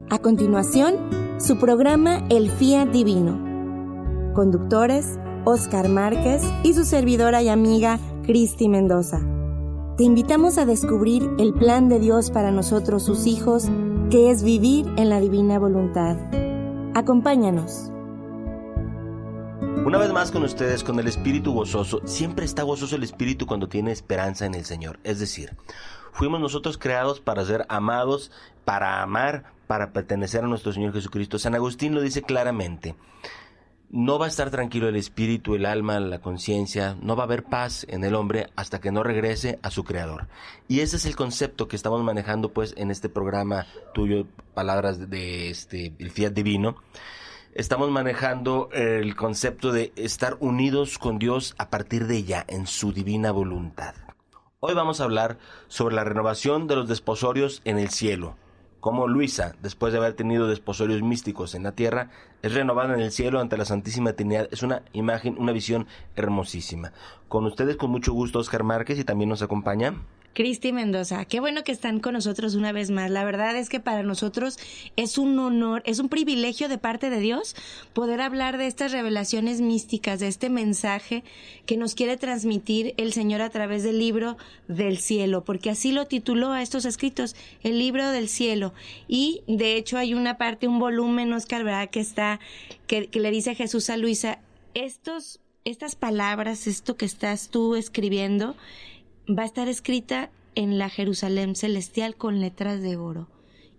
A continuación, su programa El Fiat Divino. Conductores, Óscar Márquez y su servidora y amiga, Cristi Mendoza. Te invitamos a descubrir el plan de Dios para nosotros, sus hijos, que es vivir en la divina voluntad. Acompáñanos. Una vez más con ustedes, con el espíritu gozoso. Siempre está gozoso el espíritu cuando tiene esperanza en el Señor. Es decir, fuimos nosotros creados para ser amados, para amar, para pertenecer a nuestro Señor Jesucristo. San Agustín lo dice claramente. No va a estar tranquilo el espíritu, el alma, la conciencia, no va a haber paz en el hombre hasta que no regrese a su Creador. Y ese es el concepto que estamos manejando pues en este programa tuyo, palabras de el Fiat Divino. Estamos manejando el concepto de estar unidos con Dios a partir de ya, en su divina voluntad. Hoy vamos a hablar sobre la renovación de los desposorios en el cielo. Cómo Luisa, después de haber tenido desposorios místicos en la tierra, es renovada en el cielo ante la Santísima Trinidad. Es una imagen, una visión hermosísima. Con ustedes, con mucho gusto, Óscar Márquez, y también nos acompaña Cristi Mendoza, qué bueno que están con nosotros una vez más. La verdad es que para nosotros es un honor, es un privilegio de parte de Dios poder hablar de estas revelaciones místicas, de este mensaje que nos quiere transmitir el Señor a través del libro del cielo, porque así lo tituló a estos escritos, el libro del cielo. Y de hecho hay una parte, un volumen, Óscar, ¿verdad?, que le dice Jesús a Luisa, estas palabras, esto que estás tú escribiendo, va a estar escrita en la Jerusalén celestial con letras de oro.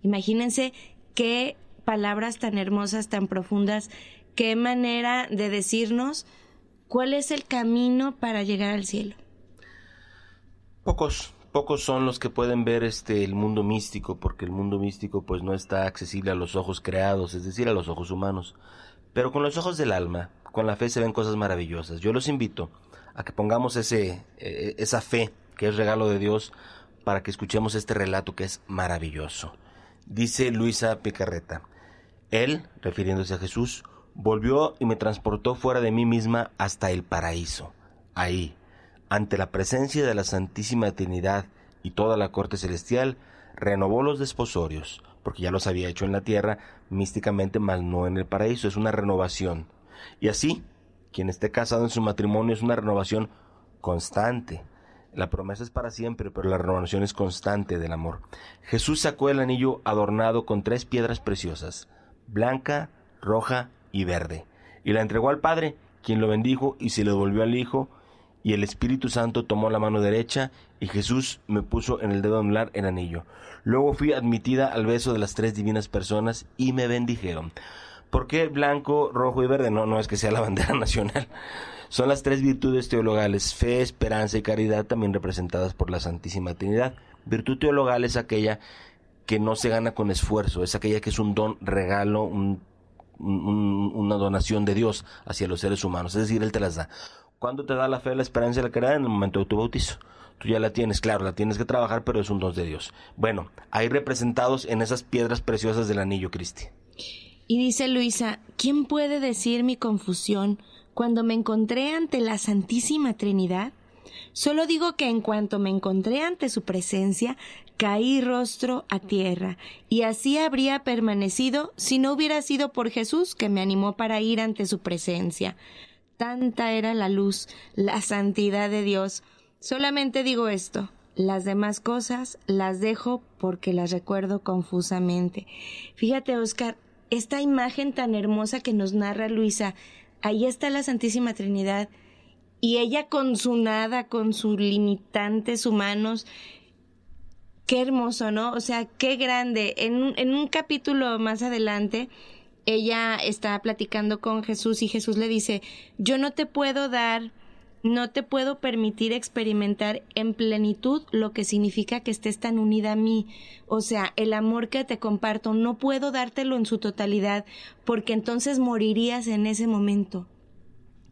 Imagínense qué palabras tan hermosas, tan profundas, qué manera de decirnos cuál es el camino para llegar al cielo. Pocos son los que pueden ver el mundo místico, porque el mundo místico pues no está accesible a los ojos creados, es decir, a los ojos humanos. Pero con los ojos del alma, con la fe se ven cosas maravillosas. Yo los invito a que pongamos esa fe que es regalo de Dios para que escuchemos este relato que es maravilloso. Dice Luisa Picarreta: Él, refiriéndose a Jesús, volvió y me transportó fuera de mí misma hasta el paraíso. Ahí, ante la presencia de la Santísima Trinidad y toda la corte celestial, renovó los desposorios, porque ya los había hecho en la tierra místicamente, mas no en el paraíso. Es una renovación. Y así, quien esté casado en su matrimonio es una renovación constante. La promesa es para siempre, pero la renovación es constante del amor. Jesús sacó el anillo adornado con 3 piedras preciosas, blanca, roja y verde, y la entregó al Padre, quien lo bendijo y se lo devolvió al Hijo, y el Espíritu Santo tomó la mano derecha, y Jesús me puso en el dedo anular el anillo. Luego fui admitida al beso de las 3 divinas personas, y me bendijeron. ¿Por qué blanco, rojo y verde? No es que sea la bandera nacional. Son las 3 virtudes teologales: fe, esperanza y caridad, también representadas por la Santísima Trinidad. Virtud teologal es aquella que no se gana con esfuerzo, es aquella que es un don, regalo, una donación de Dios hacia los seres humanos, es decir, Él te las da. ¿Cuándo te da la fe, la esperanza y la caridad? En el momento de tu bautizo. Tú ya la tienes, claro, la tienes que trabajar, pero es un don de Dios. Bueno, ahí representados en esas piedras preciosas del anillo, Cristi. Y dice Luisa, ¿quién puede decir mi confusión cuando me encontré ante la Santísima Trinidad? Solo digo que en cuanto me encontré ante su presencia, caí rostro a tierra, y así habría permanecido si no hubiera sido por Jesús que me animó para ir ante su presencia. Tanta era la luz, la santidad de Dios. Solamente digo esto, las demás cosas las dejo porque las recuerdo confusamente. Fíjate, Óscar, esta imagen tan hermosa que nos narra Luisa, ahí está la Santísima Trinidad, y ella con su nada, con sus limitantes humanos. Qué hermoso, ¿no? O sea, qué grande. En un capítulo más adelante, ella está platicando con Jesús y Jesús le dice, yo no te puedo permitir experimentar en plenitud lo que significa que estés tan unida a mí. O sea, el amor que te comparto, no puedo dártelo en su totalidad, porque entonces morirías en ese momento.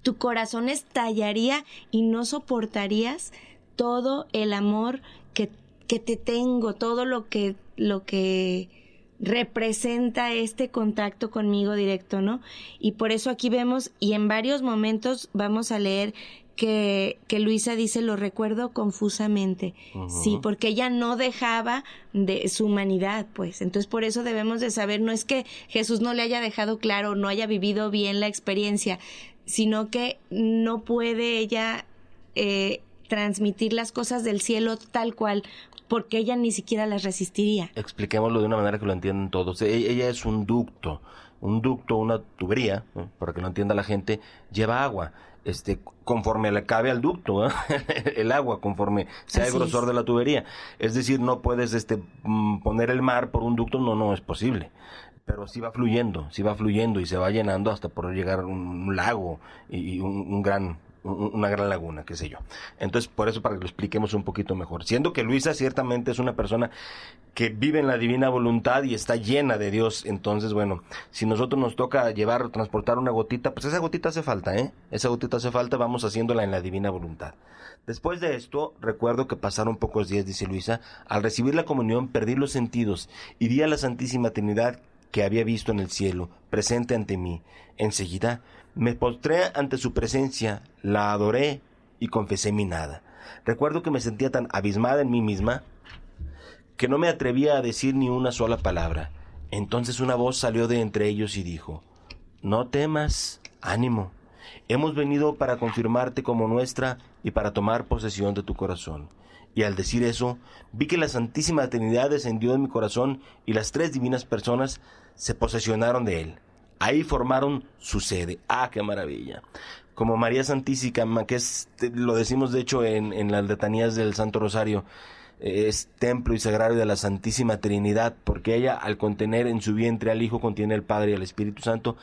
Tu corazón estallaría y no soportarías todo el amor que te tengo, todo lo que representa este contacto conmigo directo, ¿no? Y por eso aquí vemos, y en varios momentos vamos a leer que Luisa dice, lo recuerdo confusamente. Sí, porque ella no dejaba de su humanidad, pues. Entonces, por eso debemos de saber, no es que Jesús no le haya dejado claro, no haya vivido bien la experiencia, sino que no puede ella transmitir las cosas del cielo tal cual, porque ella ni siquiera las resistiría. Expliquémoslo de una manera que lo entiendan todos. Ella es un ducto, una tubería, ¿no? Para que lo entienda la gente, lleva agua. Conforme le cabe al ducto, ¿eh? El agua, conforme sea el grosor de la tubería. Es decir, no puedes poner el mar por un ducto, no es posible. Pero sí va fluyendo y se va llenando hasta poder llegar a un lago y una gran laguna, qué sé yo. Entonces, por eso, para que lo expliquemos un poquito mejor. Siendo que Luisa ciertamente es una persona que vive en la divina voluntad y está llena de Dios. Entonces, bueno, si nosotros nos toca transportar una gotita, pues esa gotita hace falta, Esa gotita hace falta, vamos haciéndola en la divina voluntad. Después de esto, recuerdo que pasaron pocos días, dice Luisa, al recibir la comunión perdí los sentidos y vi a la Santísima Trinidad que había visto en el cielo, presente ante mí. Enseguida me postré ante su presencia, la adoré y confesé mi nada. Recuerdo que me sentía tan abismada en mí misma que no me atrevía a decir ni una sola palabra. Entonces una voz salió de entre ellos y dijo: no temas, ánimo. Hemos venido para confirmarte como nuestra y para tomar posesión de tu corazón. Y al decir eso, vi que la Santísima Trinidad descendió en mi corazón y las tres divinas personas se posesionaron de él. Ahí formaron su sede. ¡Ah, qué maravilla! Como María Santísima, que lo decimos de hecho en las letanías del Santo Rosario, es templo y sagrario de la Santísima Trinidad, porque ella, al contener en su vientre al Hijo, contiene al Padre y al Espíritu Santo.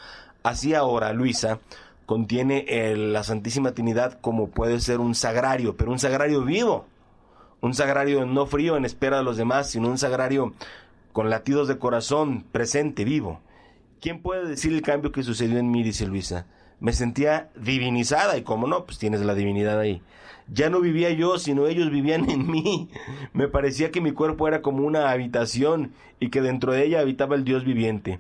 Así ahora Luisa contiene la Santísima Trinidad como puede ser un sagrario, pero un sagrario vivo. Un sagrario no frío en espera de los demás, sino un sagrario con latidos de corazón, presente, vivo. ¿Quién puede decir el cambio que sucedió en mí?, dice Luisa. Me sentía divinizada, y cómo no, pues tienes la divinidad ahí. Ya no vivía yo, sino ellos vivían en mí. Me parecía que mi cuerpo era como una habitación y que dentro de ella habitaba el Dios viviente.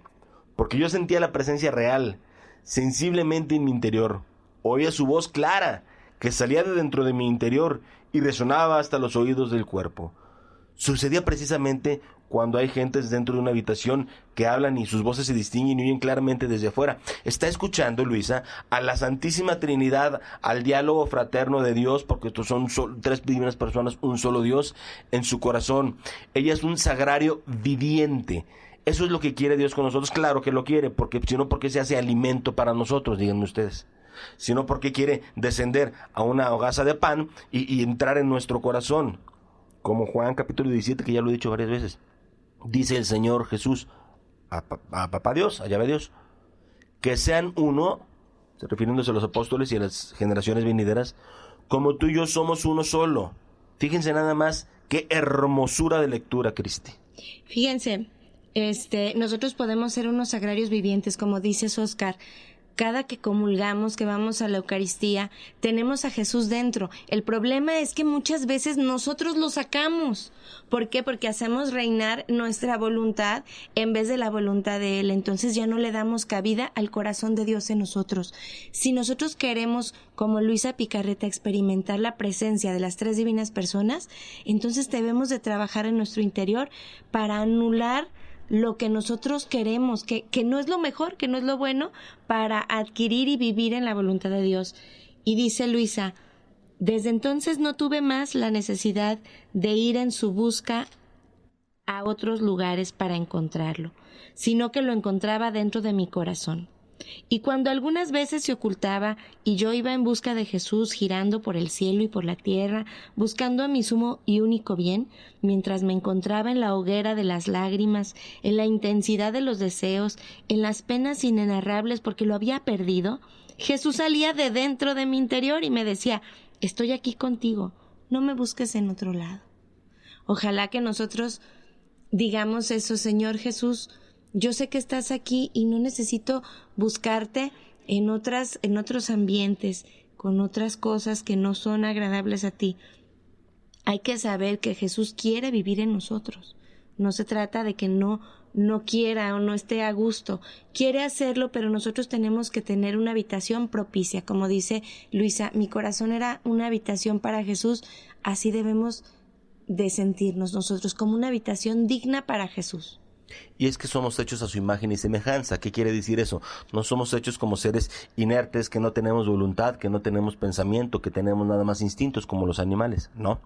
Porque yo sentía la presencia real, sensiblemente en mi interior. Oía su voz clara, que salía de dentro de mi interior y resonaba hasta los oídos del cuerpo. Sucedía precisamente cuando hay gentes dentro de una habitación que hablan y sus voces se distinguen y oyen claramente desde afuera. Está escuchando, Luisa, a la Santísima Trinidad, al diálogo fraterno de Dios, porque estos son tres divinas personas, un solo Dios, en su corazón. Ella es un sagrario viviente. Eso es lo que quiere Dios con nosotros. Claro que lo quiere, porque si no, ¿por qué se hace alimento para nosotros? Díganme ustedes. Sino porque quiere descender a una hogaza de pan y entrar en nuestro corazón. Como Juan capítulo 17, que ya lo he dicho varias veces. Dice el Señor Jesús a Papá Dios, a Yahvé Dios, que sean uno, refiriéndose a los apóstoles y a las generaciones venideras, como tú y yo somos uno solo. Fíjense nada más qué hermosura de lectura, Cristi. Fíjense, nosotros podemos ser unos sagrarios vivientes, como dices, Oscar. Cada que comulgamos, que vamos a la Eucaristía, tenemos a Jesús dentro. El problema es que muchas veces nosotros lo sacamos. ¿Por qué? Porque hacemos reinar nuestra voluntad en vez de la voluntad de Él. Entonces ya no le damos cabida al corazón de Dios en nosotros. Si nosotros queremos, como Luisa Picarreta, experimentar la presencia de las tres divinas personas, entonces debemos de trabajar en nuestro interior para anular lo que nosotros queremos, que no es lo mejor, que no es lo bueno, para adquirir y vivir en la voluntad de Dios. Y dice Luisa: desde entonces no tuve más la necesidad de ir en su busca a otros lugares para encontrarlo, sino que lo encontraba dentro de mi corazón. Y cuando algunas veces se ocultaba y yo iba en busca de Jesús, girando por el cielo y por la tierra, buscando a mi sumo y único bien, mientras me encontraba en la hoguera de las lágrimas, en la intensidad de los deseos, en las penas inenarrables porque lo había perdido, Jesús salía de dentro de mi interior y me decía: estoy aquí contigo, no me busques en otro lado. Ojalá que nosotros digamos eso: Señor Jesús, yo sé que estás aquí y no necesito buscarte en otros ambientes, con otras cosas que no son agradables a ti. Hay que saber que Jesús quiere vivir en nosotros. No se trata de que no no quiera o no esté a gusto. Quiere hacerlo, pero nosotros tenemos que tener una habitación propicia. Como dice Luisa, mi corazón era una habitación para Jesús. Así debemos de sentirnos nosotros, como una habitación digna para Jesús. Y es que somos hechos a su imagen y semejanza. ¿Qué quiere decir eso? No somos hechos como seres inertes, que no tenemos voluntad, que no tenemos pensamiento, que tenemos nada más instintos como los animales. No.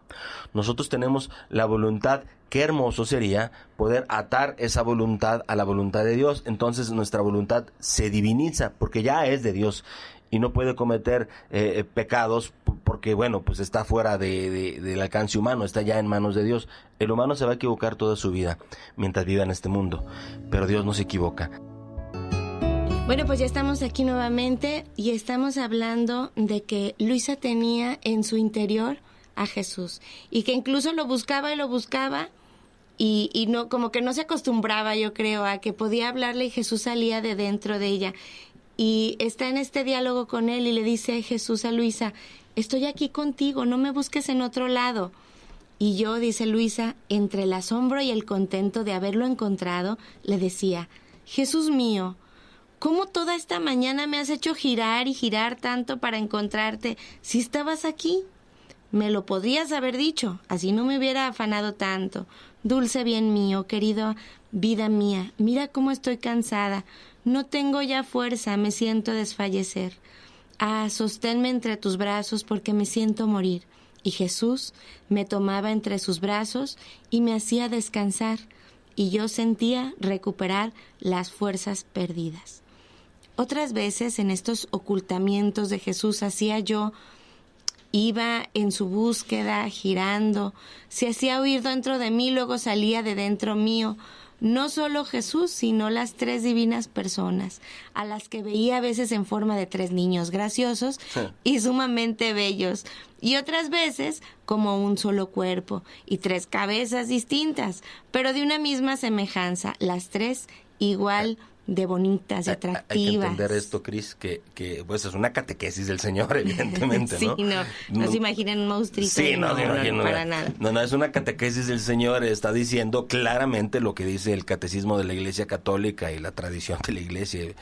Nosotros tenemos la voluntad. Qué hermoso sería poder atar esa voluntad a la voluntad de Dios. Entonces nuestra voluntad se diviniza porque ya es de Dios. Y no puede cometer pecados porque, bueno, pues está fuera del alcance humano, está ya en manos de Dios. El humano se va a equivocar toda su vida mientras viva en este mundo, pero Dios no se equivoca. Bueno, pues ya estamos aquí nuevamente y estamos hablando de que Luisa tenía en su interior a Jesús y que incluso lo buscaba y no, como que no se acostumbraba, yo creo, a que podía hablarle y Jesús salía de dentro de ella. Y está en este diálogo con él y le dice Jesús a Luisa, estoy aquí contigo, no me busques en otro lado. Y yo, dice Luisa, entre el asombro y el contento de haberlo encontrado, le decía, Jesús mío, ¿cómo toda esta mañana me has hecho girar y girar tanto para encontrarte si estabas aquí? Me lo podrías haber dicho, así no me hubiera afanado tanto. Dulce bien mío, querido vida mía, mira cómo estoy cansada. No tengo ya fuerza, me siento desfallecer. Ah, sosténme entre tus brazos porque me siento morir. Y Jesús me tomaba entre sus brazos y me hacía descansar, y yo sentía recuperar las fuerzas perdidas. Otras veces en estos ocultamientos de Jesús iba en su búsqueda, girando, se hacía oír dentro de mí, luego salía de dentro mío. No solo Jesús, sino las tres divinas personas, a las que veía a veces en forma de tres niños graciosos y sumamente bellos, y otras veces como un solo cuerpo y tres cabezas distintas, pero de una misma semejanza, las tres igual de bonitas y atractivas. Hay que entender esto, Cris, que pues es una catequesis del Señor, evidentemente, ¿no? Sí, no se imaginen un monstruito. Sí, no, para nada. No, es una catequesis del Señor, está diciendo claramente lo que dice el catecismo de la Iglesia Católica y la tradición de la Iglesia.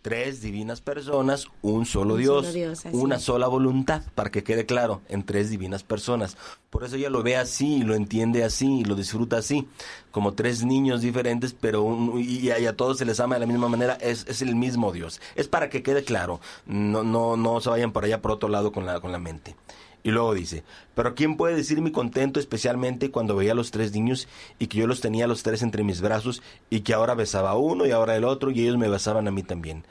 Tres divinas personas, un solo Dios, una sola voluntad, para que quede claro, en tres divinas personas. Por eso ella lo ve así, lo entiende así, y lo disfruta así, como tres niños diferentes, pero y a todos se les ama de la misma manera, es el mismo Dios. Es para que quede claro, no se vayan por allá por otro lado con la mente. Y luego dice, pero ¿quién puede decir mi contento especialmente cuando veía a los tres niños y que yo los tenía a los tres entre mis brazos y que ahora besaba a uno y ahora el otro y ellos me besaban a mí también?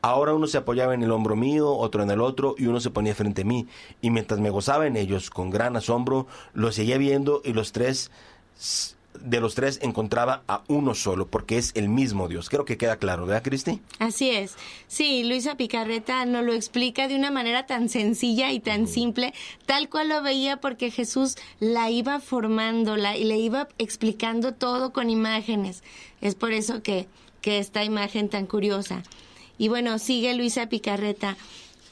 Ahora uno se apoyaba en el hombro mío, otro en el otro y uno se ponía frente a mí. Y mientras me gozaba en ellos con gran asombro, los seguía viendo y de los tres encontraba a uno solo, porque es el mismo Dios. Creo que queda claro, ¿verdad, Cristi? Así es. Sí, Luisa Picarreta nos lo explica de una manera tan sencilla y tan simple, tal cual lo veía, porque Jesús la iba formando, y le iba explicando todo con imágenes. Es por eso que esta imagen tan curiosa. Y bueno, sigue Luisa Picarreta.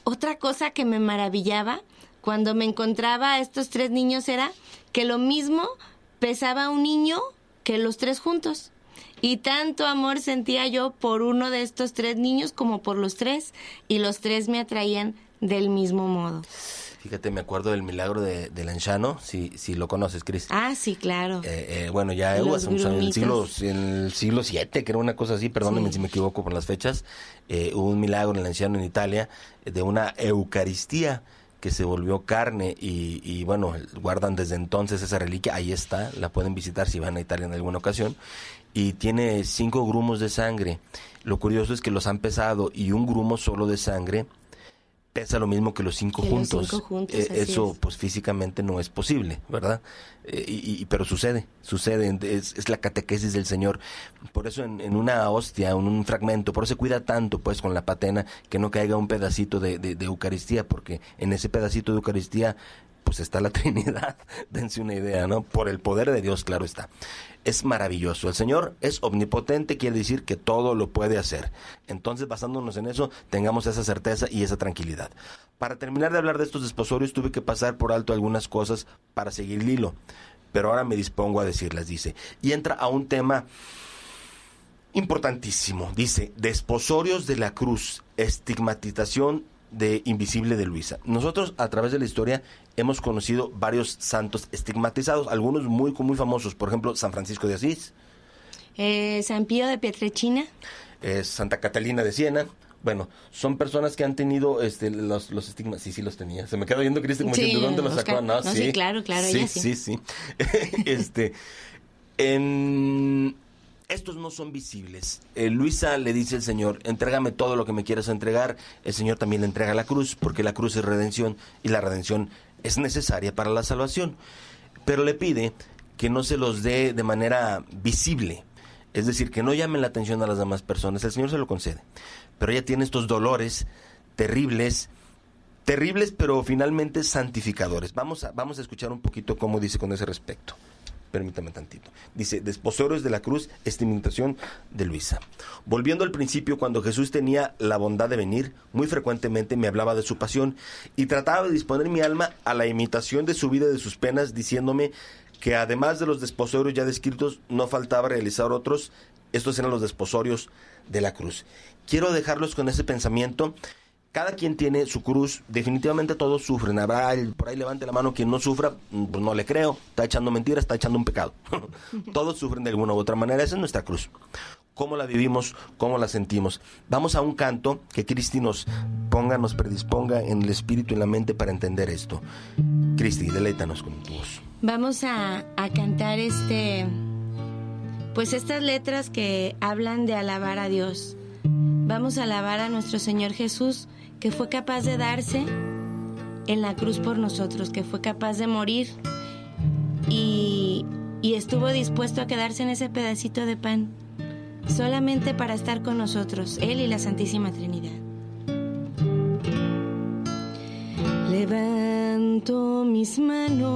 Otra cosa que me maravillaba cuando me encontraba a estos tres niños era que lo mismo pesaba un niño que los tres juntos. Y tanto amor sentía yo por uno de estos tres niños como por los tres, y los tres me atraían del mismo modo. Fíjate, me acuerdo del milagro de Lanciano, si lo conoces, Cris. Ah, sí, claro. Bueno, ya en el siglo VII, que era una cosa así, perdónenme si me equivoco por las fechas, hubo un milagro en Lanciano, en Italia, de una Eucaristía que se volvió carne y bueno, guardan desde entonces esa reliquia. Ahí está, la pueden visitar si van a Italia en alguna ocasión, y tiene 5 grumos de sangre. Lo curioso es que los han pesado y un grumo solo de sangre pesa lo mismo que los 5 juntos. Eso pues físicamente no es posible, ¿verdad? Pero sucede, es la catequesis del Señor. Por eso en una hostia, en un fragmento, por eso se cuida tanto pues con la patena que no caiga un pedacito de Eucaristía, porque en ese pedacito de Eucaristía pues está la Trinidad. Dense una idea, ¿no? Por el poder de Dios, claro está. Es maravilloso. El Señor es omnipotente, quiere decir que todo lo puede hacer. Entonces, basándonos en eso, tengamos esa certeza y esa tranquilidad. Para terminar de hablar de estos desposorios, tuve que pasar por alto algunas cosas para seguir el hilo, pero ahora me dispongo a decirlas, dice. Y entra a un tema Importantísimo, dice, desposorios de la cruz, estigmatización de invisible de Luisa. Nosotros a través de la historia hemos conocido varios santos estigmatizados, algunos muy famosos, por ejemplo, San Francisco de Asís, San Pío de Pietrelcina, Santa Catalina de Siena. Bueno, son personas que han tenido los estigmas. Sí, los tenía. Se me quedó viendo Cristi como diciendo, ¿de dónde los sacó? No, sí, claro, sí, ella sí. Sí. Estos no son visibles. Luisa le dice al Señor, entrégame todo lo que me quieras entregar. El Señor también le entrega la cruz, porque la cruz es redención y la redención es necesaria para la salvación. Pero le pide que no se los dé de manera visible. Es decir, que no llamen la atención a las demás personas. El Señor se lo concede. Pero ella tiene estos dolores terribles, pero finalmente santificadores. Vamos a escuchar un poquito cómo dice con ese respecto. Permítame tantito. Dice, desposorios de la cruz, estigmatización de Luisa. Volviendo al principio, cuando Jesús tenía la bondad de venir, muy frecuentemente me hablaba de su pasión y trataba de disponer mi alma a la imitación de su vida y de sus penas, diciéndome que además de los desposorios ya descritos, no faltaba realizar otros. Estos eran los desposorios de la cruz. Quiero dejarlos con ese pensamiento. Cada quien tiene su cruz, definitivamente todos sufren. Habrá por ahí levante la mano quien no sufra, pues no le creo, está echando mentiras, está echando un pecado. Todos sufren de alguna u otra manera, esa es nuestra cruz. ¿Cómo la vivimos? ¿Cómo la sentimos? Vamos a un canto que Cristi nos predisponga en el espíritu y en la mente para entender esto. Cristi, deleítanos con tu voz. Vamos a cantar pues estas letras que hablan de alabar a Dios. Vamos a alabar a nuestro Señor Jesús, que fue capaz de darse en la cruz por nosotros, que fue capaz de morir y estuvo dispuesto a quedarse en ese pedacito de pan solamente para estar con nosotros, Él y la Santísima Trinidad. Levanto mis manos,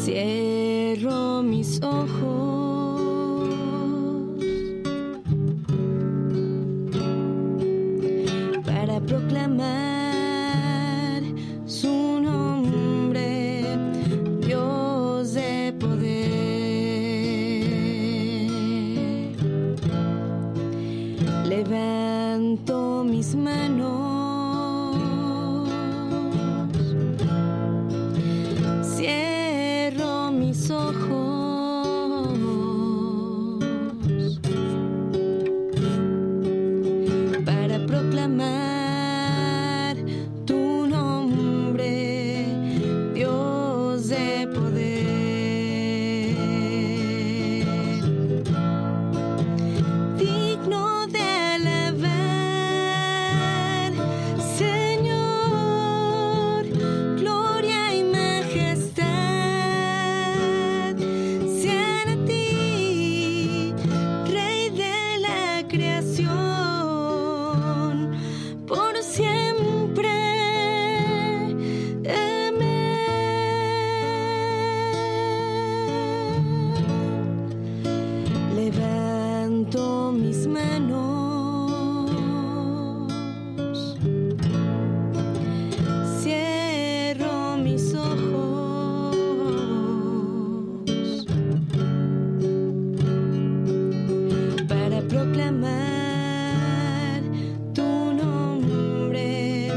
cierro mis ojos para proclamar su nombre, Dios de poder. Levanto mis manos, cierro mis ojos para proclamar tu nombre, Dios de poder. Digno de alabar, Señor, gloria y majestad sean a ti, Rey de la creación, por siempre. Amén. Levanto mis manos, cierro mis ojos para proclamar tu nombre,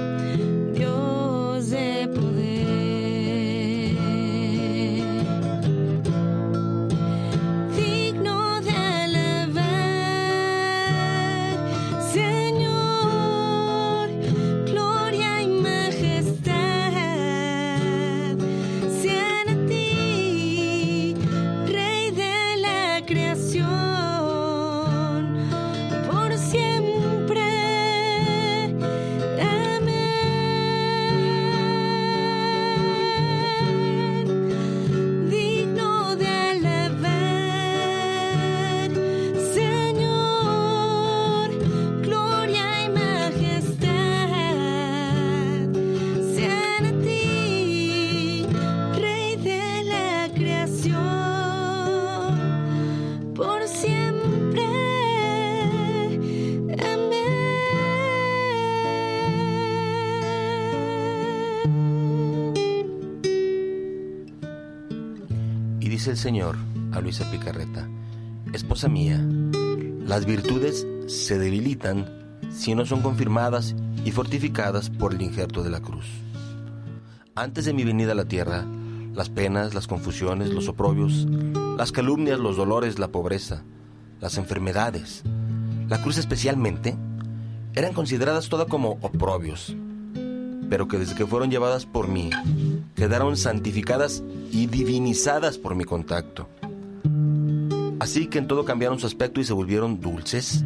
Dios de poder. Digno de alabar, dice el Señor a Luisa Picarreta: esposa mía, las virtudes se debilitan si no son confirmadas y fortificadas por el injerto de la cruz. Antes de mi venida a la tierra, las penas, las confusiones, los oprobios, las calumnias, los dolores, la pobreza, las enfermedades, la cruz especialmente, eran consideradas todas como oprobios, pero que desde que fueron llevadas por mí, quedaron santificadas y divinizadas por mi contacto. Así que en todo cambiaron su aspecto y se volvieron dulces,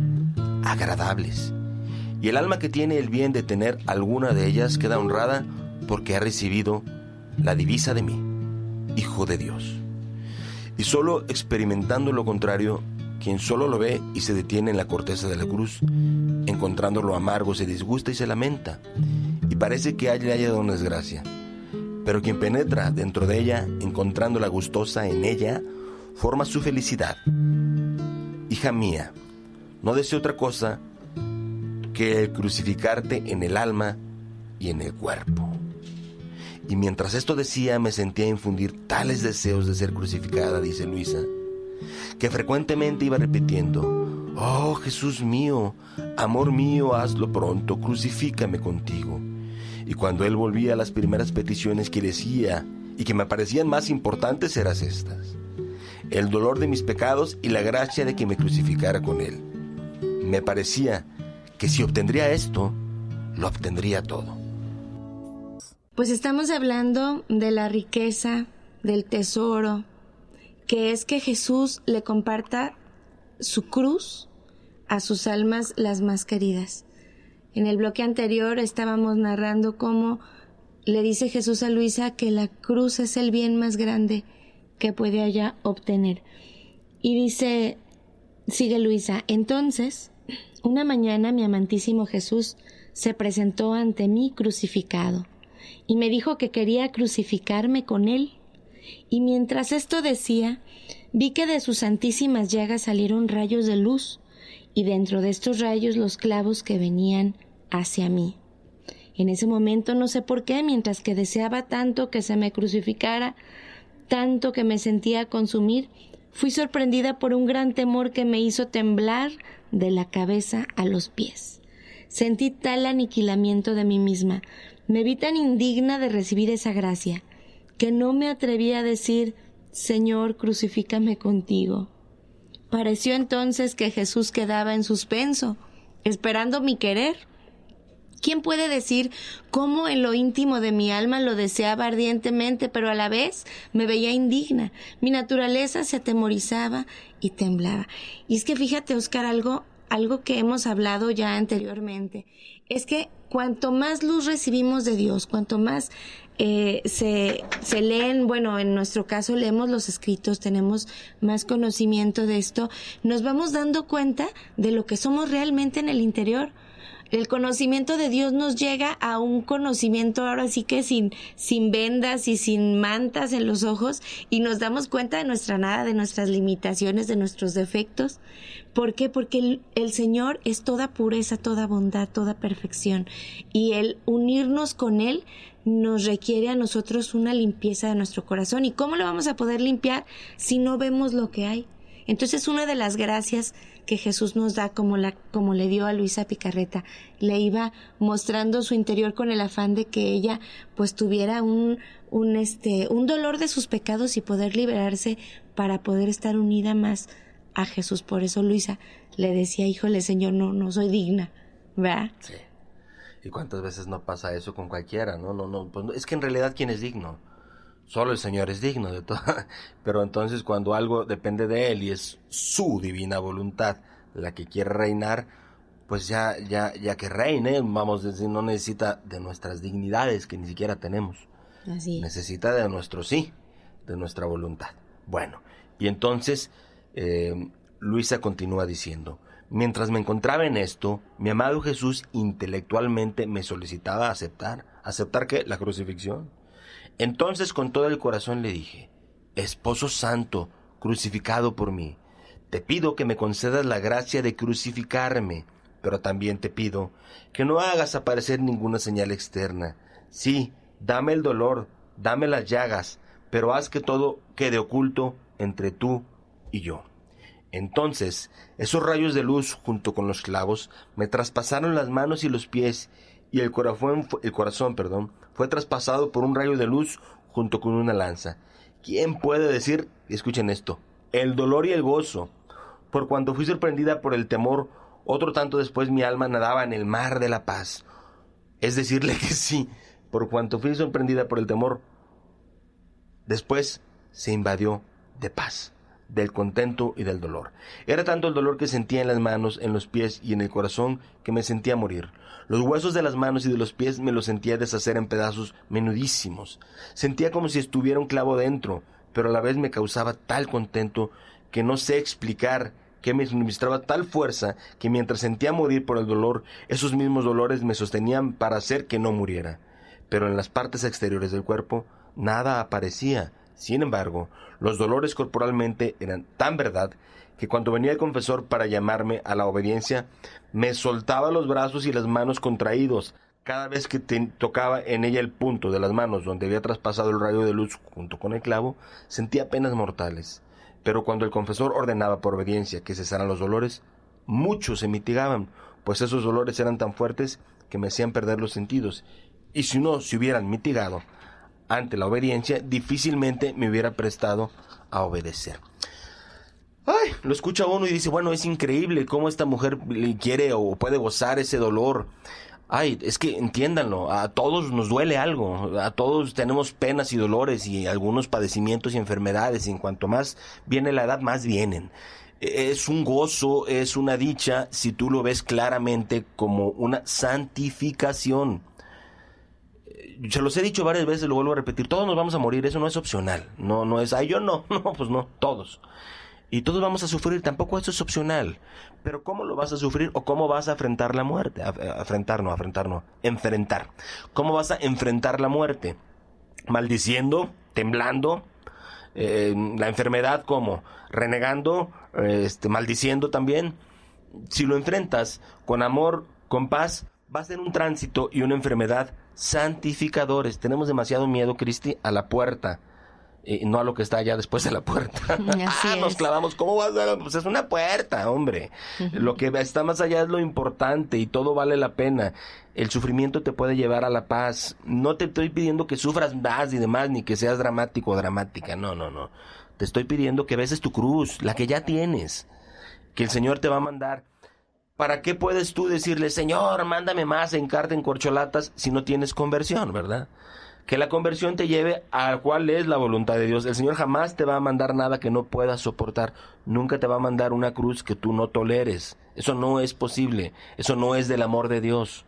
agradables. Y el alma que tiene el bien de tener alguna de ellas queda honrada porque ha recibido la divisa de mí, Hijo de Dios. Y solo experimentando lo contrario, quien solo lo ve y se detiene en la corteza de la cruz, encontrándolo amargo, se disgusta y se lamenta, y parece que le haya dado una desgracia. Pero quien penetra dentro de ella, encontrándola gustosa en ella, forma su felicidad. Hija mía, no deseo otra cosa que el crucificarte en el alma y en el cuerpo. Y mientras esto decía, me sentía infundir tales deseos de ser crucificada, dice Luisa, que frecuentemente iba repitiendo: oh Jesús mío, amor mío, hazlo pronto, crucifícame contigo. Y cuando él volvía a las primeras peticiones que decía y que me parecían más importantes, eran estas: el dolor de mis pecados y la gracia de que me crucificara con él. Me parecía que si obtendría esto, lo obtendría todo. Pues estamos hablando de la riqueza, del tesoro, que es que Jesús le comparta su cruz a sus almas las más queridas. En el bloque anterior estábamos narrando cómo le dice Jesús a Luisa que la cruz es el bien más grande que puede ella obtener. Y dice, sigue Luisa: entonces, una mañana mi amantísimo Jesús se presentó ante mí crucificado y me dijo que quería crucificarme con él. Y mientras esto decía, vi que de sus santísimas llagas salieron rayos de luz, y dentro de estos rayos los clavos que venían hacia mí. En ese momento, no sé por qué, mientras que deseaba tanto que se me crucificara, tanto que me sentía consumir, fui sorprendida por un gran temor que me hizo temblar de la cabeza a los pies. Sentí tal aniquilamiento de mí misma, me vi tan indigna de recibir esa gracia, que no me atreví a decir: Señor, crucifícame contigo. Pareció entonces que Jesús quedaba en suspenso, esperando mi querer. ¿Quién puede decir cómo en lo íntimo de mi alma lo deseaba ardientemente, pero a la vez me veía indigna? Mi naturaleza se atemorizaba y temblaba. Y es que fíjate, Óscar, algo que hemos hablado ya anteriormente, es que cuanto más luz recibimos de Dios, cuanto más se leen, bueno, en nuestro caso leemos los escritos, tenemos más conocimiento de esto, nos vamos dando cuenta de lo que somos realmente en el interior. El conocimiento de Dios nos llega a un conocimiento ahora sí que sin vendas y sin mantas en los ojos, y nos damos cuenta de nuestra nada, de nuestras limitaciones, de nuestros defectos. ¿Por qué? Porque el Señor es toda pureza, toda bondad, toda perfección, y el unirnos con Él nos requiere a nosotros una limpieza de nuestro corazón. ¿Y cómo lo vamos a poder limpiar si no vemos lo que hay? Entonces, una de las gracias que Jesús nos da, como le dio a Luisa Picarreta, le iba mostrando su interior con el afán de que ella pues tuviera un dolor de sus pecados y poder liberarse para poder estar unida más a Jesús. Por eso Luisa le decía: híjole, Señor, no soy digna, ¿verdad? Sí. ¿Y cuántas veces no pasa eso con cualquiera? No, pues es que en realidad, ¿quién es digno? Solo el Señor es digno de todo. Pero entonces, cuando algo depende de Él y es su divina voluntad la que quiere reinar, pues ya que reine, vamos a decir, no necesita de nuestras dignidades que ni siquiera tenemos. Así es. Necesita de nuestro sí, de nuestra voluntad. Bueno, y entonces Luisa continúa diciendo: mientras me encontraba en esto, mi amado Jesús intelectualmente me solicitaba aceptar. ¿Aceptar qué? La crucifixión. Entonces con todo el corazón le dije: Esposo santo, crucificado por mí, te pido que me concedas la gracia de crucificarme, pero también te pido que no hagas aparecer ninguna señal externa. Sí, dame el dolor, dame las llagas, pero haz que todo quede oculto entre tú y yo. Entonces, esos rayos de luz, junto con los clavos, me traspasaron las manos y los pies, y el corazón, fue traspasado por un rayo de luz junto con una lanza. ¿Quién puede decir, escuchen esto, el dolor y el gozo? Por cuanto fui sorprendida por el temor, otro tanto después mi alma nadaba en el mar de la paz. Es decirle que sí, por cuanto fui sorprendida por el temor, después se invadió de paz, del contento y del dolor. Era tanto el dolor que sentía en las manos, en los pies y en el corazón que me sentía morir. Los huesos de las manos y de los pies me los sentía deshacer en pedazos menudísimos. Sentía como si estuviera un clavo dentro, pero a la vez me causaba tal contento que no sé explicar, que me suministraba tal fuerza que mientras sentía morir por el dolor, esos mismos dolores me sostenían para hacer que no muriera. Pero en las partes exteriores del cuerpo nada aparecía. Sin embargo, los dolores corporalmente eran tan verdad que cuando venía el confesor para llamarme a la obediencia, me soltaba los brazos y las manos contraídos. Cada vez que tocaba en ella el punto de las manos donde había traspasado el rayo de luz junto con el clavo, sentía penas mortales. Pero cuando el confesor ordenaba por obediencia que cesaran los dolores, muchos se mitigaban, pues esos dolores eran tan fuertes que me hacían perder los sentidos. Y si no se hubieran mitigado ante la obediencia, difícilmente me hubiera prestado a obedecer. Ay, lo escucha uno y dice, bueno, es increíble cómo esta mujer quiere o puede gozar ese dolor. Ay, es que entiéndanlo, a todos nos duele algo, a todos tenemos penas y dolores y algunos padecimientos y enfermedades, y en cuanto más viene la edad, más vienen. Es un gozo, es una dicha, si tú lo ves claramente como una santificación. Se los he dicho varias veces, lo vuelvo a repetir, todos nos vamos a morir, eso no es opcional, no es, ay, yo no, pues no, todos. Y todos vamos a sufrir, tampoco eso es opcional. Pero ¿cómo lo vas a sufrir o cómo vas a enfrentar la muerte? Enfrentar. ¿Cómo vas a enfrentar la muerte? Maldiciendo, temblando, la enfermedad, ¿cómo? Renegando, maldiciendo también. Si lo enfrentas con amor, con paz, va a ser un tránsito y una enfermedad santificadores. Tenemos demasiado miedo, Cristi, a la puerta. No a lo que está allá después de la puerta. Nos clavamos, ¿cómo vas a...? Pues es una puerta, hombre. Lo que está más allá es lo importante y todo vale la pena. El sufrimiento te puede llevar a la paz. No te estoy pidiendo que sufras más y demás, ni que seas dramático o dramática. No. Te estoy pidiendo que beses tu cruz, la que ya tienes, que el Señor te va a mandar. ¿Para qué puedes tú decirle, Señor, mándame más en carta, en corcholatas, si no tienes conversión, verdad? Que la conversión te lleve a cuál es la voluntad de Dios. El Señor jamás te va a mandar nada que no puedas soportar. Nunca te va a mandar una cruz que tú no toleres. Eso no es posible. Eso no es del amor de Dios.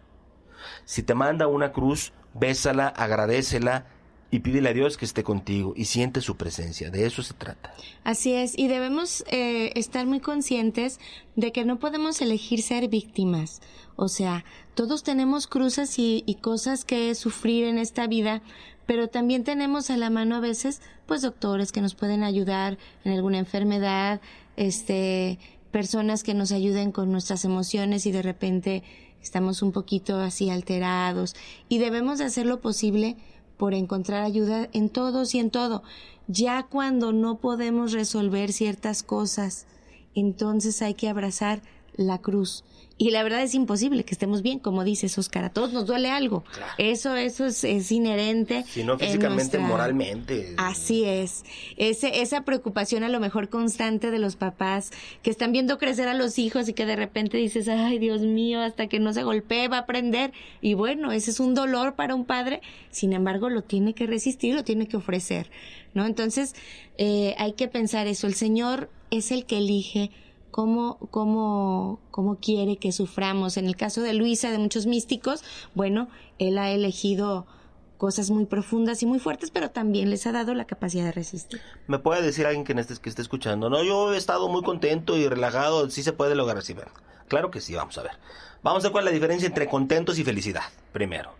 Si te manda una cruz, bésala, agradécela y pídele a Dios que esté contigo y siente su presencia. De eso se trata. Así es. Y debemos estar muy conscientes de que no podemos elegir ser víctimas. O sea, todos tenemos cruces y cosas que sufrir en esta vida, pero también tenemos a la mano a veces, pues, doctores que nos pueden ayudar en alguna enfermedad, personas que nos ayuden con nuestras emociones y de repente estamos un poquito así alterados. Y debemos de hacer lo posible por encontrar ayuda en todos y en todo. Ya cuando no podemos resolver ciertas cosas, entonces hay que abrazar la cruz. Y la verdad es imposible que estemos bien, como dices, Óscar, a todos nos duele algo. Claro. Eso es inherente. Si no físicamente, moralmente. Así es. Esa preocupación a lo mejor constante de los papás que están viendo crecer a los hijos y que de repente dices, ay, Dios mío, hasta que no se golpee va a aprender. Y bueno, ese es un dolor para un padre, sin embargo lo tiene que resistir, lo tiene que ofrecer, ¿no? Entonces, hay que pensar eso. El Señor es el que elige cómo quiere que suframos. En el caso de Luisa, de muchos místicos, bueno, él ha elegido cosas muy profundas y muy fuertes, pero también les ha dado la capacidad de resistir. ¿Me puede decir alguien que esté escuchando? No, yo he estado muy contento y relajado, sí se puede lograr así. Claro que sí, vamos a ver. Vamos a ver cuál es la diferencia entre contentos y felicidad, primero.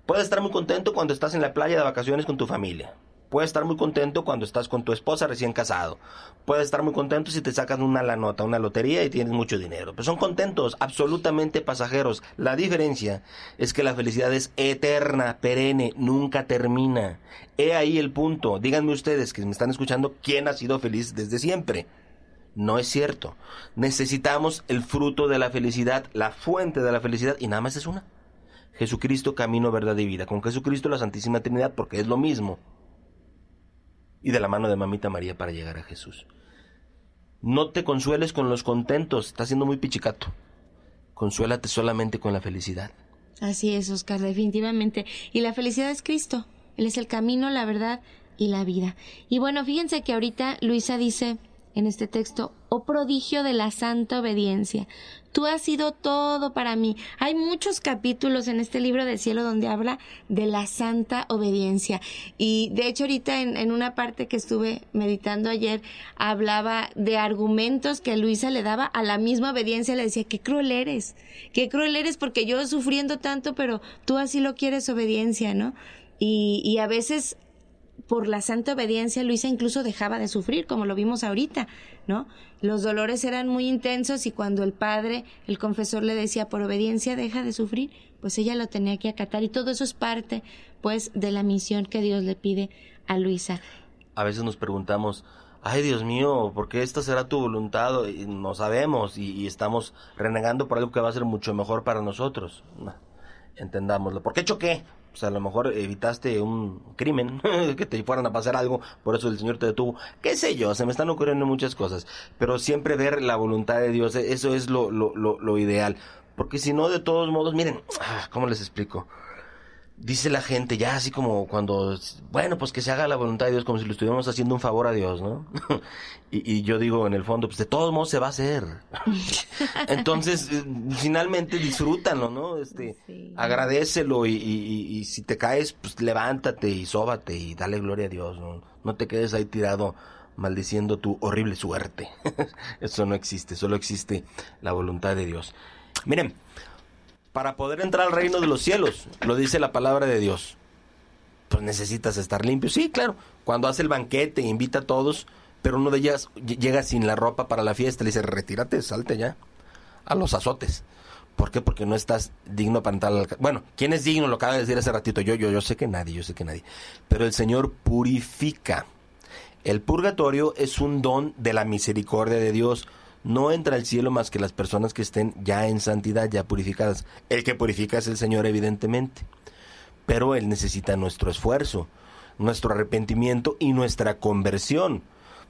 Puedes estar muy contento cuando estás en la playa de vacaciones con tu familia. Puedes estar muy contento cuando estás con tu esposa recién casado. Puedes estar muy contento si te sacan una la nota, una lotería y tienes mucho dinero. Pero son contentos, absolutamente pasajeros. La diferencia es que la felicidad es eterna, perenne, nunca termina. He ahí el punto. Díganme ustedes que me están escuchando, ¿quién ha sido feliz desde siempre? No es cierto. Necesitamos el fruto de la felicidad, la fuente de la felicidad, y nada más es una. Jesucristo, camino, verdad y vida. Con Jesucristo la Santísima Trinidad, porque es lo mismo. Y de la mano de Mamita María para llegar a Jesús. No te consueles con los contentos, estás siendo muy pichicato. Consuélate solamente con la felicidad. Así es, Oscar, definitivamente. Y la felicidad es Cristo. Él es el camino, la verdad y la vida. Y bueno, fíjense que ahorita Luisa dice en este texto: oh prodigio de la santa obediencia, tú has sido todo para mí. Hay muchos capítulos en este libro del cielo donde habla de la santa obediencia. Y de hecho ahorita en una parte que estuve meditando ayer, hablaba de argumentos que Luisa le daba a la misma obediencia. Le decía: qué cruel eres porque yo sufriendo tanto, pero tú así lo quieres, obediencia, ¿no? Y a veces por la santa obediencia Luisa incluso dejaba de sufrir, como lo vimos ahorita, ¿no? Los dolores eran muy intensos y cuando el padre, el confesor, le decía: por obediencia deja de sufrir, pues ella lo tenía que acatar. Y todo eso es parte, pues, de la misión que Dios le pide a Luisa. A veces nos preguntamos: ay, Dios mío, ¿por qué esta será tu voluntad? Y no sabemos y estamos renegando por algo que va a ser mucho mejor para nosotros. No, entendámoslo. ¿Por qué choqué? Pues a lo mejor evitaste un crimen, que te fueran a pasar algo, por eso el Señor te detuvo. Qué sé yo, se me están ocurriendo muchas cosas. Pero siempre ver la voluntad de Dios, eso es lo ideal. Porque si no, de todos modos, miren, ¿cómo les explico? Dice la gente ya así como cuando, bueno, pues que se haga la voluntad de Dios, como si le estuviéramos haciendo un favor a Dios, ¿no? y yo digo en el fondo, pues de todos modos se va a hacer. Entonces, finalmente disfrútalo, ¿no? Sí. Agradécelo y si te caes, pues levántate y sóbate y dale gloria a Dios, ¿no? No te quedes ahí tirado maldiciendo tu horrible suerte. Eso no existe, solo existe la voluntad de Dios. Miren, para poder entrar al reino de los cielos, lo dice la palabra de Dios, pues necesitas estar limpio. Sí, claro, cuando hace el banquete invita a todos, pero uno de ellas llega sin la ropa para la fiesta, le dice: retírate, salte ya, a los azotes. ¿Por qué? Porque no estás digno para entrar al... Bueno, ¿quién es digno? Lo acaba de decir hace ratito. Yo sé que nadie. Pero el Señor purifica. El purgatorio es un don de la misericordia de Dios. No entra al cielo más que las personas que estén ya en santidad, ya purificadas. El que purifica es el Señor, evidentemente. Pero Él necesita nuestro esfuerzo, nuestro arrepentimiento y nuestra conversión.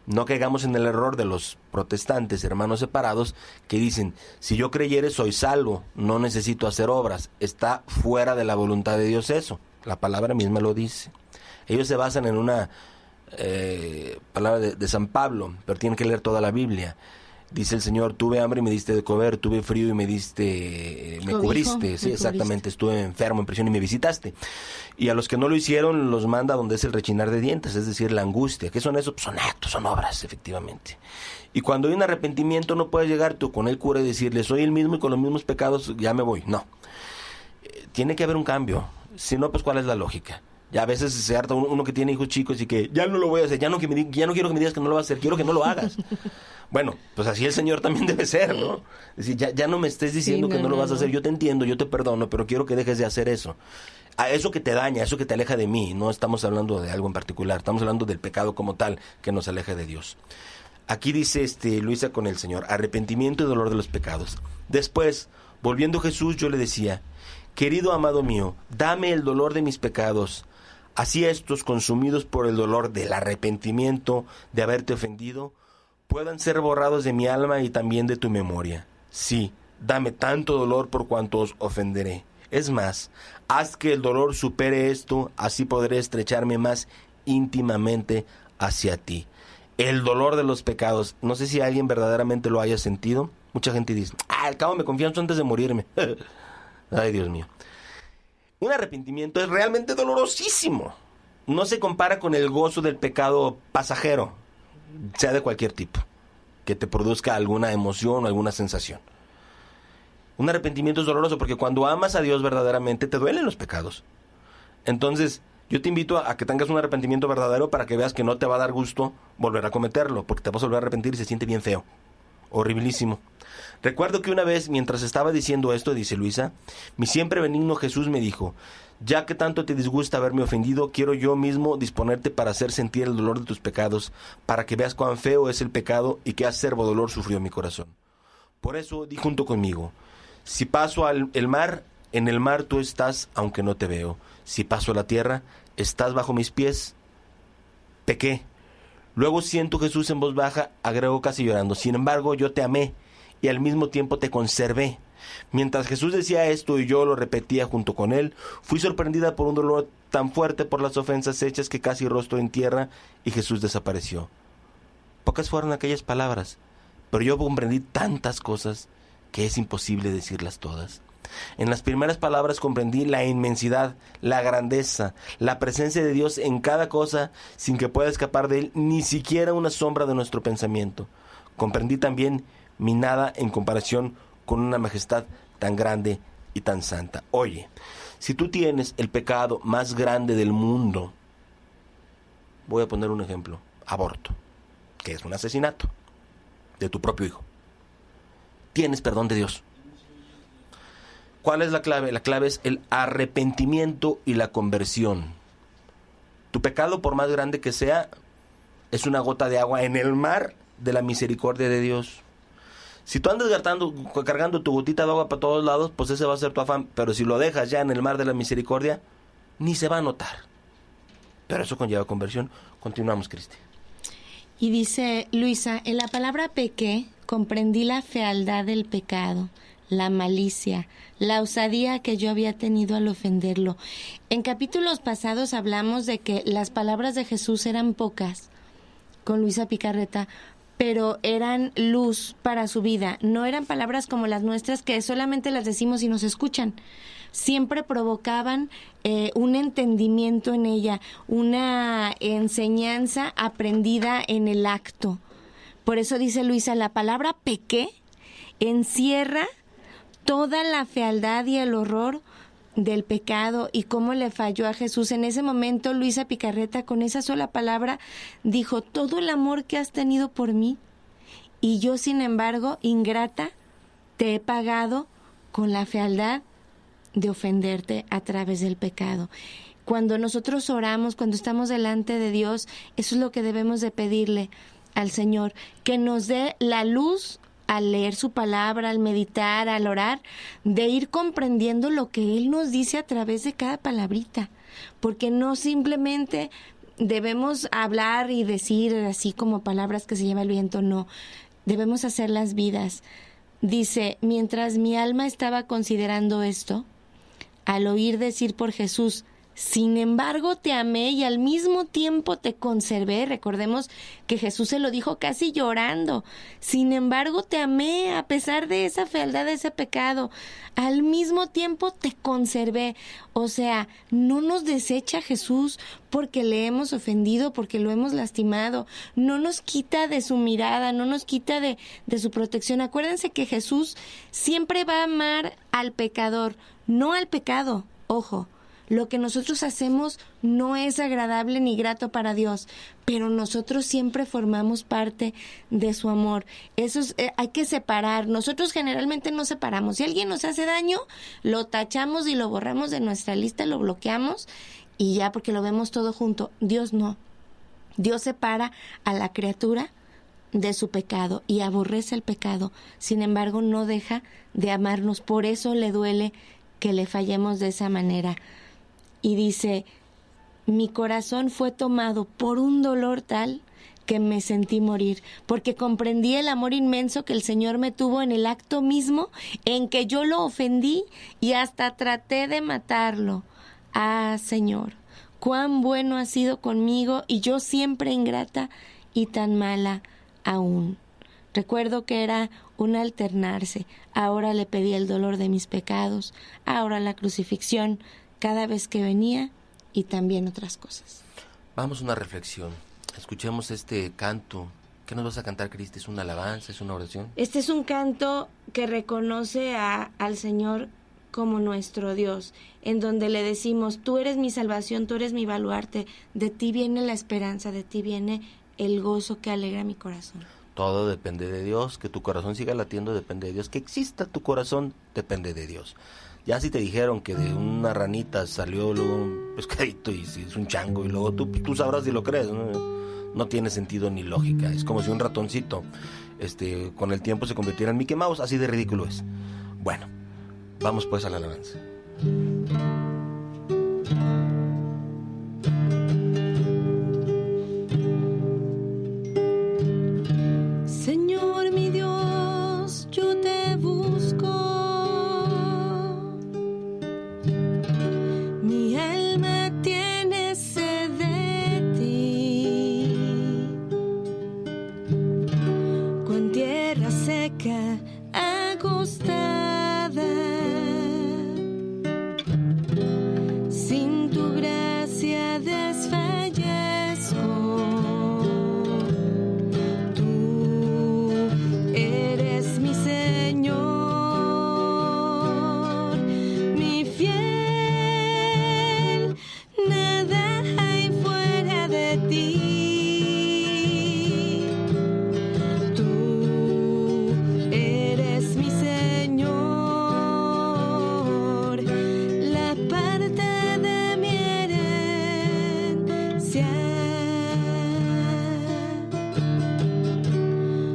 No caigamos en el error de los protestantes, hermanos separados, que dicen: si yo creyere soy salvo, no necesito hacer obras. Está fuera de la voluntad de Dios eso. La palabra misma lo dice. Ellos se basan en una palabra de San Pablo, pero tienen que leer toda la Biblia. Dice el Señor: tuve hambre y me diste de comer, tuve frío y me cubriste. Sí, exactamente, estuve enfermo, en prisión y me visitaste. Y a los que no lo hicieron los manda donde es el rechinar de dientes, es decir, la angustia. ¿Qué son eso? Pues son actos, son obras, efectivamente. Y cuando hay un arrepentimiento no puedes llegar tú con el cura y decirle: soy el mismo y con los mismos pecados ya me voy. No. Tiene que haber un cambio. Si no, pues ¿cuál es la lógica? Ya a veces se harta uno que tiene hijos chicos y que ya no lo voy a hacer, ya no quiero que me digas que no lo vas a hacer, quiero que no lo hagas. Bueno, pues así el Señor también debe ser, ¿no? Es decir, ya no me estés diciendo que no lo vas a hacer, yo te entiendo, yo te perdono, pero quiero que dejes de hacer eso. A eso que te daña, eso que te aleja de mí, no estamos hablando de algo en particular, estamos hablando del pecado como tal que nos aleja de Dios. Aquí dice Luisa con el Señor: arrepentimiento y dolor de los pecados. Después, volviendo Jesús, yo le decía: querido amado mío, dame el dolor de mis pecados, así estos, consumidos por el dolor del arrepentimiento de haberte ofendido, puedan ser borrados de mi alma y también de tu memoria. Sí, dame tanto dolor por cuanto os ofenderé. Es más, haz que el dolor supere esto, así podré estrecharme más íntimamente hacia ti. El dolor de los pecados. No sé si alguien verdaderamente lo haya sentido. Mucha gente dice: al cabo me confieso antes de morirme. Ay, Dios mío. Un arrepentimiento es realmente dolorosísimo. No se compara con el gozo del pecado pasajero, sea de cualquier tipo, que te produzca alguna emoción o alguna sensación. Un arrepentimiento es doloroso porque cuando amas a Dios verdaderamente te duelen los pecados. Entonces, Yo te invito a que tengas un arrepentimiento verdadero para que veas que no te va a dar gusto volver a cometerlo, porque te vas a volver a arrepentir y se siente bien feo, horribilísimo. Recuerdo que una vez, mientras estaba diciendo esto, dice Luisa, mi siempre benigno Jesús me dijo, ya que tanto te disgusta haberme ofendido, quiero yo mismo disponerte para hacer sentir el dolor de tus pecados, para que veas cuán feo es el pecado y qué acerbo dolor sufrió mi corazón. Por eso di junto conmigo, si paso el mar, en el mar tú estás, aunque no te veo. Si paso la tierra, estás bajo mis pies. Pequé. Luego siento Jesús en voz baja, agregó casi llorando, sin embargo yo te amé y al mismo tiempo te conservé. Mientras Jesús decía esto y yo lo repetía junto con él, fui sorprendida por un dolor tan fuerte por las ofensas hechas que casi rostro en tierra y Jesús desapareció. Pocas fueron aquellas palabras, pero yo comprendí tantas cosas que es imposible decirlas todas. En las primeras palabras comprendí la inmensidad, la grandeza, la presencia de Dios en cada cosa sin que pueda escapar de él ni siquiera una sombra de nuestro pensamiento. Comprendí también mi nada en comparación con una majestad tan grande y tan santa. Oye, si tú tienes el pecado más grande del mundo, voy a poner un ejemplo, aborto, que es un asesinato de tu propio hijo, tienes perdón de Dios. ¿Cuál es la clave? La clave es el arrepentimiento y la conversión. Tu pecado, por más grande que sea, es una gota de agua en el mar de la misericordia de Dios. Si tú andas cargando tu gotita de agua para todos lados, pues ese va a ser tu afán. Pero si lo dejas ya en el mar de la misericordia, ni se va a notar. Pero eso conlleva conversión. Continuamos, Cristi. Y dice Luisa, en la palabra pequé comprendí la fealdad del pecado, la malicia, la osadía que yo había tenido al ofenderlo. En capítulos pasados hablamos de que las palabras de Jesús eran pocas, con Luisa Picarreta, pero eran luz para su vida. No eran palabras como las nuestras que solamente las decimos y nos escuchan. Siempre provocaban un entendimiento en ella, una enseñanza aprendida en el acto. Por eso dice Luisa, la palabra pequé encierra toda la fealdad y el horror del pecado y cómo le falló a Jesús. En ese momento, Luisa Picarreta, con esa sola palabra, dijo, todo el amor que has tenido por mí, y yo, sin embargo, ingrata, te he pagado con la fealdad de ofenderte a través del pecado. Cuando nosotros oramos, cuando estamos delante de Dios, eso es lo que debemos de pedirle al Señor, que nos dé la luz al leer su palabra, al meditar, al orar, de ir comprendiendo lo que Él nos dice a través de cada palabrita, porque no simplemente debemos hablar y decir así como palabras que se lleva el viento, no, debemos hacer las vidas. Dice, mientras mi alma estaba considerando esto, al oír decir por Jesús, sin embargo te amé y al mismo tiempo te conservé. Recordemos que Jesús se lo dijo casi llorando. Sin embargo te amé a pesar de esa fealdad, de ese pecado. Al mismo tiempo te conservé. O sea, no nos desecha Jesús porque le hemos ofendido, porque lo hemos lastimado. No nos quita de su mirada, no nos quita de su protección. Acuérdense que Jesús siempre va a amar al pecador, no al pecado. Ojo. Lo que nosotros hacemos no es agradable ni grato para Dios, pero nosotros siempre formamos parte de su amor. Eso es, hay que separar. Nosotros generalmente no separamos. Si alguien nos hace daño, lo tachamos y lo borramos de nuestra lista, lo bloqueamos y ya porque lo vemos todo junto. Dios no. Dios separa a la criatura de su pecado y aborrece el pecado. Sin embargo, no deja de amarnos. Por eso le duele que le fallemos de esa manera. Y dice, mi corazón fue tomado por un dolor tal que me sentí morir, porque comprendí el amor inmenso que el Señor me tuvo en el acto mismo en que yo lo ofendí y hasta traté de matarlo. Ah, Señor, cuán bueno has sido conmigo y yo siempre ingrata y tan mala aún. Recuerdo que era un alternarse. Ahora le pedí el dolor de mis pecados, ahora la crucifixión, cada vez que venía y también otras cosas. Vamos a una reflexión. Escuchemos este canto. ¿Qué nos vas a cantar, Cristi? ¿Es una alabanza? ¿Es una oración? Este es un canto que reconoce al Señor como nuestro Dios, en donde le decimos, tú eres mi salvación, tú eres mi baluarte, de ti viene la esperanza, de ti viene el gozo que alegra mi corazón. Todo depende de Dios, que tu corazón siga latiendo depende de Dios, que exista tu corazón depende de Dios. Ya si te dijeron que de una ranita salió luego un pescadito y si es un chango y luego tú sabrás si lo crees, ¿no? No tiene sentido ni lógica. Es como si un ratoncito con el tiempo se convirtiera en Mickey Mouse, así de ridículo es. Bueno, vamos pues a la alabanza. Señor mi Dios, yo te busco. Mi alma tiene sed de ti. Con tierra seca, acostada, sin tu gracia desfallezco. Tú eres mi Señor, mi fiel, nada hay fuera de ti. Tú eres mi Señor, la parte de mi herencia.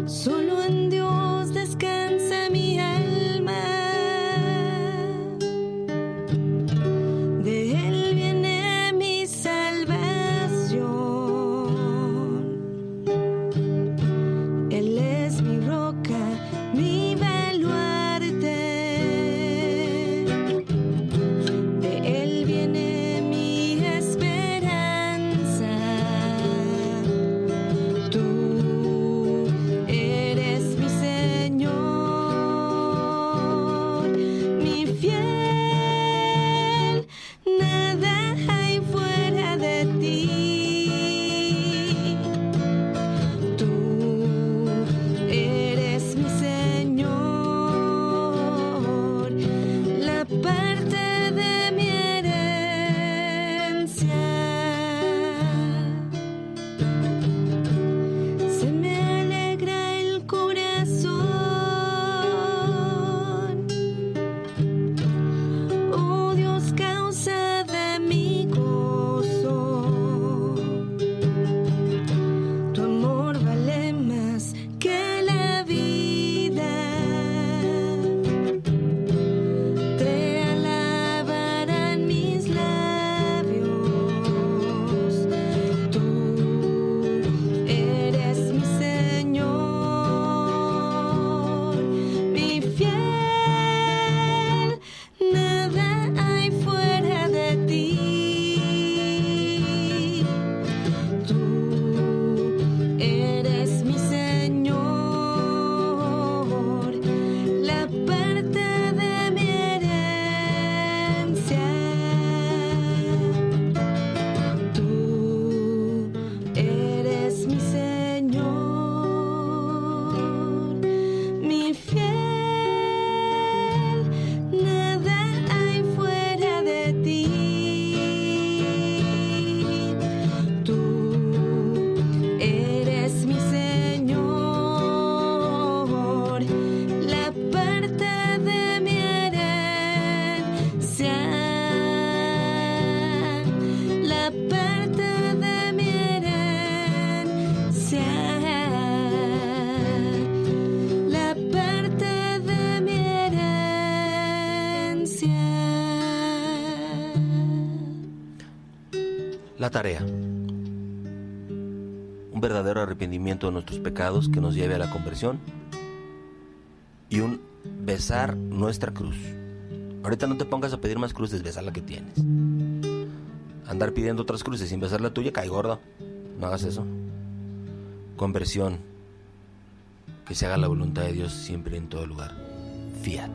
Solo en Dios descansa mi alma, de Él viene mi salvación. Él es mi roca, mi baluarte, de Él viene mi esperanza. Tú eres mi Señor, mi fiel, nada hay fuera de ti. Tú eres mi Señor, la parte de mi herencia. Se me alegra el corazón, oh Dios, causa de mi gozo. Tu amor vale más que la vida, te alabarán mis labios. Tú eres mi Señor, mi fiel, nada hay fuera de ti. Tú eres mi Señor, la parte de mi herencia. Tú eres mi Señor, mi fiel, nada hay fuera de ti. Tú eres mi Señor, la parte de mi herencia, la parte de mi herencia, la parte de mi herencia. La tarea. Un verdadero arrepentimiento de nuestros pecados que nos lleve a la conversión y un besar nuestra cruz. Ahorita no te pongas a pedir más cruces, besa la que tienes. Andar pidiendo otras cruces sin besar la tuya, cae gordo. No hagas eso. Conversión. Que se haga la voluntad de Dios siempre en todo lugar. Fiat.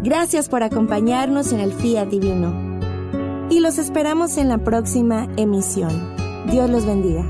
Gracias por acompañarnos en el Fiat Divino. Y los esperamos en la próxima emisión. Dios los bendiga.